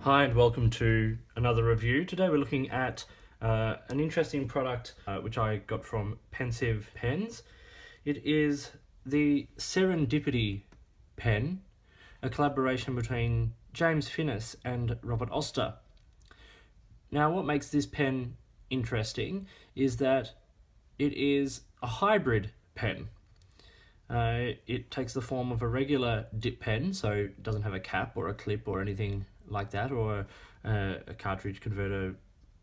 Hi and welcome to another review. Today we're looking at an interesting product which I got from Pensive Pens. It is the Serendipity pen, a collaboration between James Finniss and Robert Oster. Now what makes this pen interesting is that it is a hybrid pen. It takes the form of a regular dip pen, so it doesn't have a cap or a clip or anything like that, or a cartridge converter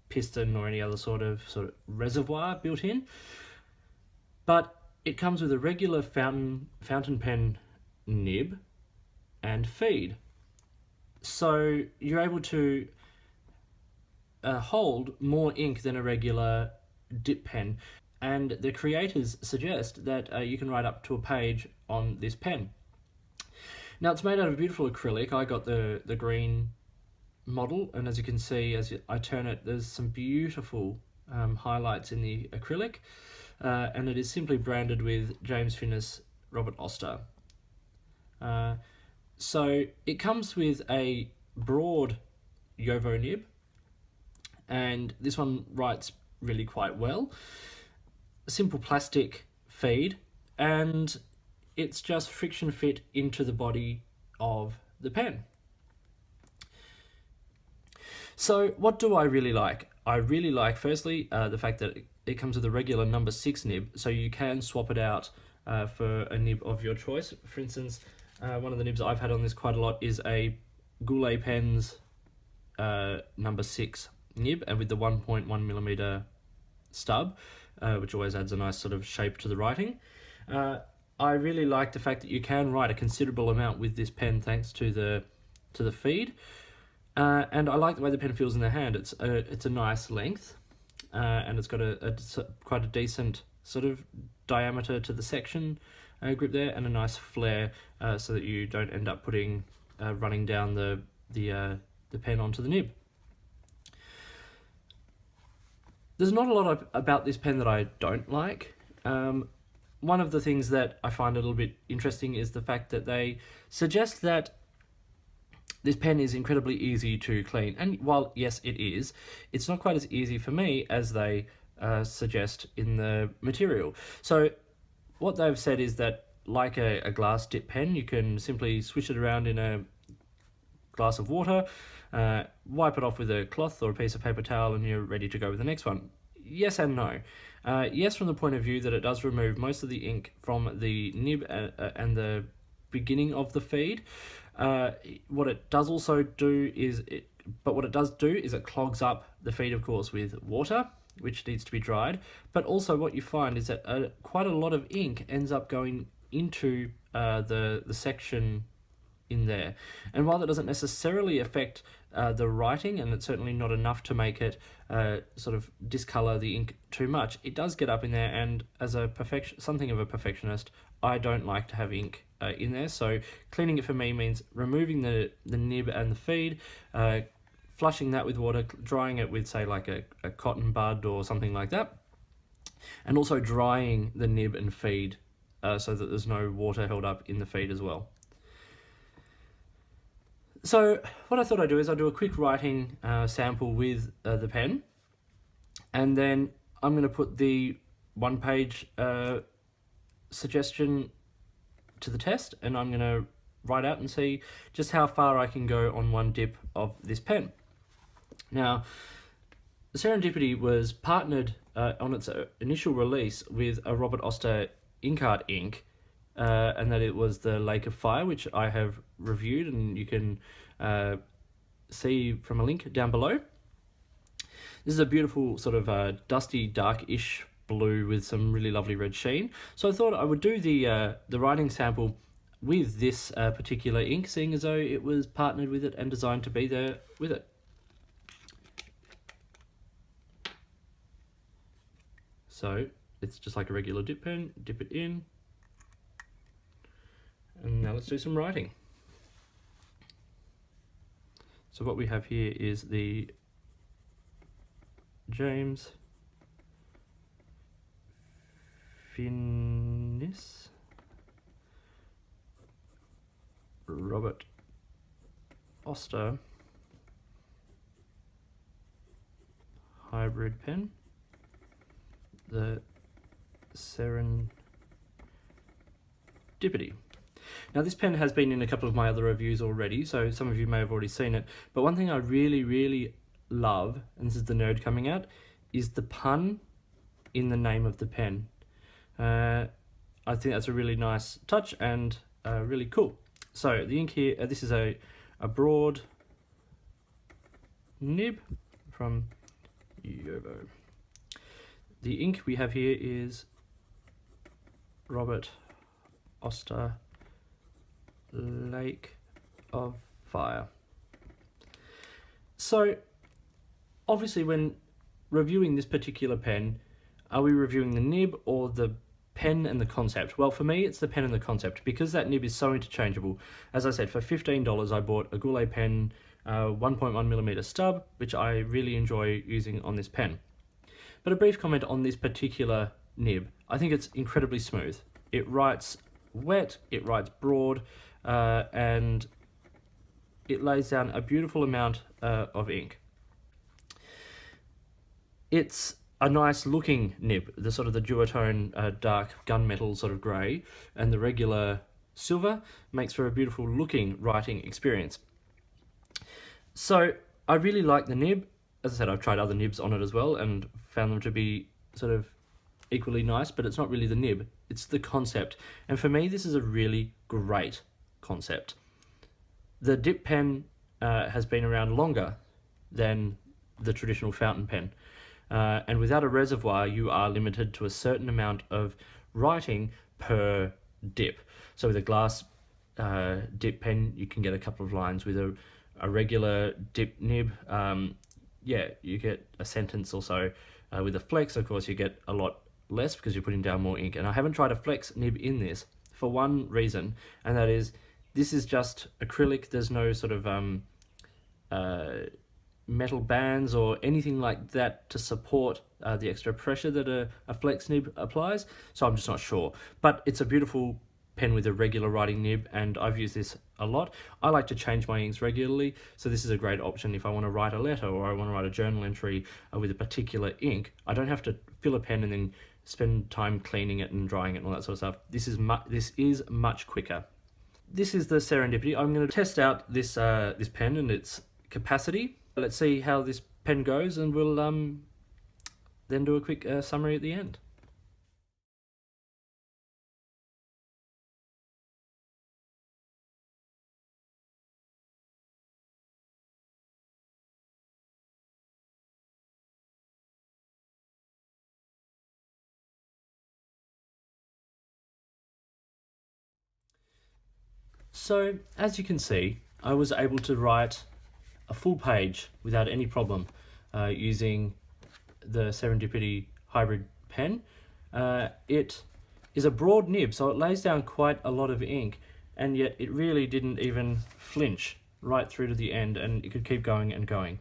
piston or any other sort of reservoir built in. But it comes with a regular fountain pen nib and feed. So you're able to hold more ink than a regular dip pen. And the creators suggest that you can write up to a page on this pen. Now it's made out of beautiful acrylic. I got the green model, and as you can see, as I turn it, there's some beautiful highlights in the acrylic, and it is simply branded with James Finniss, Robert Oster. So it comes with a broad Yovo nib, and this one writes really quite well. Simple plastic feed, and it's just friction fit into the body of the pen. So what do I really like? I really like, firstly, the fact that it comes with a regular number 6 nib, so you can swap it out for a nib of your choice. For instance, one of the nibs I've had on this quite a lot is a Goulet Pens number 6 nib, and with the 1.1mm stub, which always adds a nice sort of shape to the writing. I really like the fact that you can write a considerable amount with this pen thanks to the feed, and I like the way the pen feels in the hand. It's a nice length, and it's got quite a decent sort of diameter to the section grip there, and a nice flare so that you don't end up putting running down the pen onto the nib. There's not a lot about this pen that I don't like. One of the things that I find a little bit interesting is the fact that they suggest that this pen is incredibly easy to clean. And while, yes, it is, it's not quite as easy for me as they suggest in the material. So what they've said is that, like a glass dip pen, you can simply swish it around in a glass of water, wipe it off with a cloth or a piece of paper towel, and you're ready to go with the next one. Yes and no. Yes, from the point of view that it does remove most of the ink from the nib and the beginning of the feed. What it does do is it clogs up the feed, of course, with water, which needs to be dried. But also what you find is that quite a lot of ink ends up going into the section in there, and while that doesn't necessarily affect the writing, and it's certainly not enough to make it sort of discolor the ink too much, it does get up in there. And as something of a perfectionist, I don't like to have ink in there. So cleaning it for me means removing the nib and the feed, flushing that with water, drying it with, say, like a cotton bud or something like that, and also drying the nib and feed so that there's no water held up in the feed as well. So what I thought I'd do is I'll do a quick writing sample with the pen, and then I'm going to put the one-page suggestion to the test, and I'm going to write out and see just how far I can go on one dip of this pen. Now, Serendipity was partnered on its initial release with a Robert Oster Inkart ink, and that it was the Lake of Fire, which I have reviewed, and you can see from a link down below. This is a beautiful sort of dusty, dark-ish blue with some really lovely red sheen. So I thought I would do the writing sample with this particular ink, seeing as though it was partnered with it and designed to be there with it. So it's just like a regular dip pen, dip it in, and now let's do some writing. So what we have here is the James Finniss, Robert Oster hybrid pen, the Serendipity. Now this pen has been in a couple of my other reviews already, so some of you may have already seen it, but one thing I really love, and this is the nerd coming out, is the pun in the name of the pen. I think that's a really nice touch and really cool. So the ink here, this is a broad nib from Yovo. The ink we have here is Robert Oster Lake of Fire. So obviously when reviewing this particular pen, are we reviewing the nib or the pen and the concept? Well, for me it's the pen and the concept, because that nib is so interchangeable. As I said, for $15 I bought a Goulet pen 1.1mm stub, which I really enjoy using on this pen. But a brief comment on this particular nib. I think it's incredibly smooth. It writes wet, it writes broad, and it lays down a beautiful amount of ink. It's a nice looking nib, the sort of the duotone dark gunmetal sort of grey, and the regular silver makes for a beautiful looking writing experience. So I really like the nib. As I said, I've tried other nibs on it as well and found them to be sort of equally nice, but it's not really the nib, it's the concept. And for me, this is a really great concept. The dip pen has been around longer than the traditional fountain pen. And without a reservoir, you are limited to a certain amount of writing per dip. So with a glass dip pen, you can get a couple of lines. With a regular dip nib, yeah, you get a sentence or so. With a flex, of course, you get a lot less because you're putting down more ink. And I haven't tried a flex nib in this for one reason, and that is this is just acrylic. There's no sort of metal bands or anything like that to support the extra pressure that a flex nib applies, so I'm just not sure. But it's a beautiful pen with a regular writing nib, and I've used this a lot. I like to change my inks regularly, so this is a great option if I want to write a letter or I want to write a journal entry with a particular ink. I don't have to fill a pen and then spend time cleaning it and drying it and all that sort of stuff. This is much quicker. This is the Serendipity. I'm going to test out this this pen and its capacity. Let's see how this pen goes, and we'll then do a quick summary at the end. So, as you can see, I was able to write a full page without any problem using the Serendipity hybrid pen. It is a broad nib, so it lays down quite a lot of ink, and yet it really didn't even flinch right through to the end, and it could keep going and going.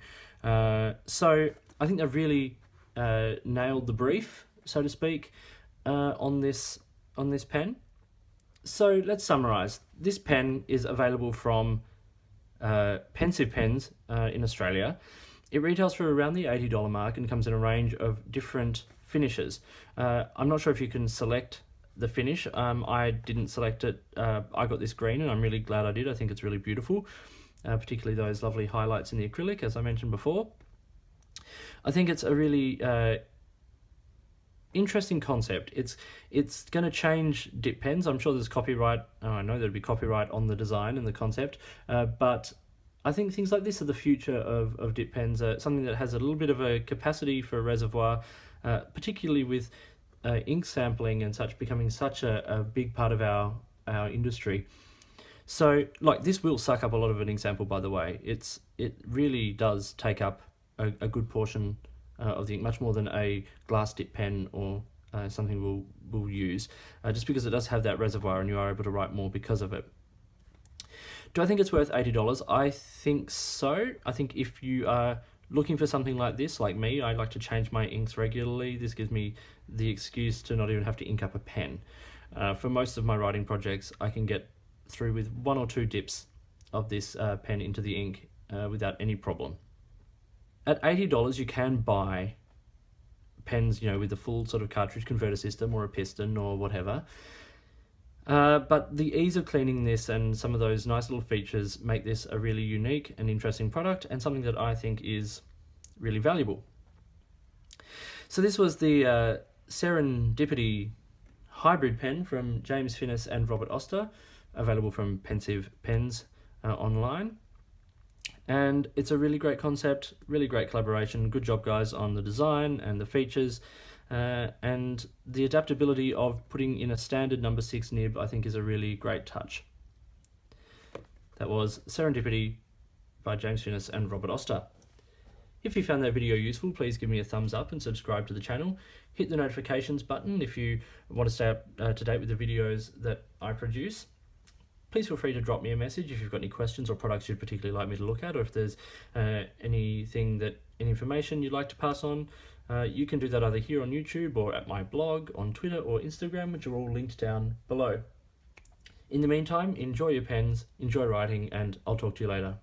So I think they've really nailed the brief, so to speak, on this pen. So let's summarize. This pen is available from Pensive Pens in Australia. It retails for around the $80 mark and comes in a range of different finishes. I'm not sure if you can select the finish. I didn't select it. I got this green, and I'm really glad I did. I think it's really beautiful, particularly those lovely highlights in the acrylic, as I mentioned before. I think it's a really interesting concept. It's going to change dip pens. I'm sure there's copyright. I know there'd be copyright on the design and the concept, but I think things like this are the future of dip pens. Something that has a little bit of a capacity for a reservoir, particularly with ink sampling and such becoming such a big part of our industry. So, like, this will suck up a lot of an ink sample, by the way. It really does take up a good portion of the ink, much more than a glass dip pen or something we'll use, just because it does have that reservoir and you are able to write more because of it. Do I think it's worth $80? I think so. I think if you are looking for something like this, like me, I like to change my inks regularly. This gives me the excuse to not even have to ink up a pen. For most of my writing projects, I can get through with 1 or 2 dips of this pen into the ink without any problem. At $80, you can buy pens, with the full sort of cartridge converter system or a piston or whatever. But the ease of cleaning this and some of those nice little features make this a really unique and interesting product, and something that I think is really valuable. So this was the Serendipity hybrid pen from James Finniss and Robert Oster, available from Pensive Pens online. And it's a really great concept, really great collaboration. Good job, guys, on the design and the features. And the adaptability of putting in a standard number 6 nib, I think, is a really great touch. That was Serendipity by James Finniss and Robert Oster. If you found that video useful, please give me a thumbs up and subscribe to the channel. Hit the notifications button if you want to stay up to date with the videos that I produce. Please feel free to drop me a message if you've got any questions or products you'd particularly like me to look at, or if there's any information you'd like to pass on. You can do that either here on YouTube or at my blog, on Twitter or Instagram, which are all linked down below. In the meantime, enjoy your pens, enjoy writing, and I'll talk to you later.